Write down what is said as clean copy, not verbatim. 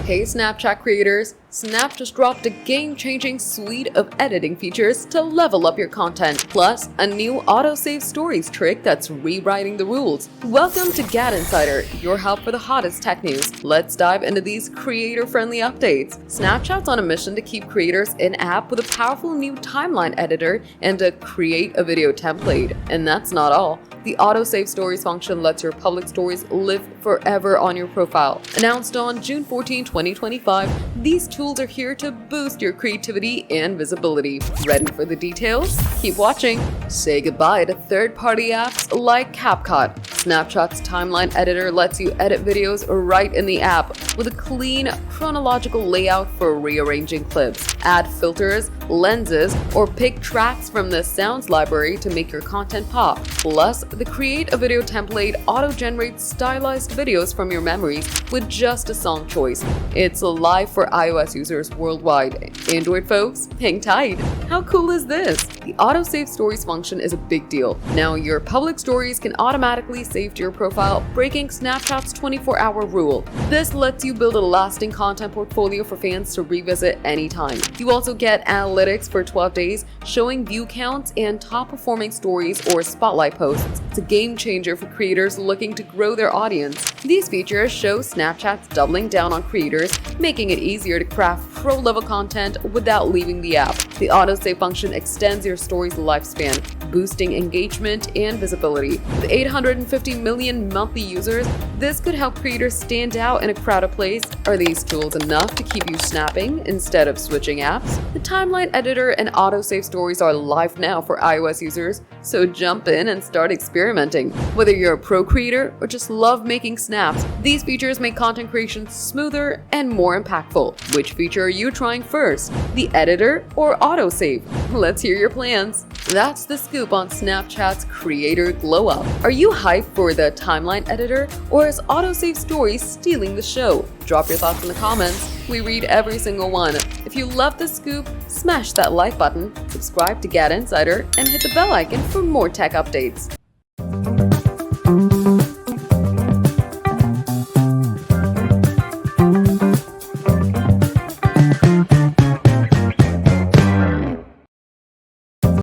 Hey Snapchat creators, Snap just dropped a game-changing suite of editing features to level up your content, plus a new autosave stories trick that's rewriting the rules. Welcome to GadInsider, your hub for the hottest tech news. Let's dive into these creator-friendly updates. Snapchat's on a mission to keep creators in-app with a powerful new timeline editor and a create a video template. And that's not all. The autosave stories function lets your public stories live forever on your profile. Announced on June 14, 2025, these tools are here to boost your creativity and visibility. Ready for the details? Keep watching. Say goodbye to third-party apps like CapCut. Snapchat's timeline editor lets you edit videos right in the app with a clean, chronological layout for rearranging clips. Add filters, lenses, or pick tracks from the sounds library to make your content pop. Plus, the Create a Video template auto-generates stylized videos from your memories with just a song choice. It's live for iOS users worldwide. Android folks, hang tight. How cool is this? The autosave stories function is a big deal. Now your public stories can automatically save to your profile, breaking Snapchat's 24-hour rule. This lets you build a lasting content portfolio for fans to revisit anytime. You also get analytics for 12 days, showing view counts and top-performing stories or spotlight posts. It's a game changer for creators looking to grow their audience. These features show Snapchat's doubling down on creators, making it easier to craft pro-level content without leaving the app. The autosave function extends your story's lifespan, boosting engagement and visibility. With 850 million monthly users, this could help creators stand out in a crowded place. Are these tools enough to keep you snapping instead of switching apps? The timeline editor and autosave stories are live now for iOS users, so jump in and start experimenting. Whether you're a pro creator or just love making snaps, these features make content creation smoother and more impactful. Which feature are you trying first? The editor or autosave? Let's hear your plans. That's the scoop on Snapchat's creator glow up. Are you hyped for the timeline editor, or is autosave stories stealing the show? Drop your thoughts in the comments. We read every single one. If you love the scoop, smash that like button, subscribe to GadInsider, and hit the bell icon for more tech updates.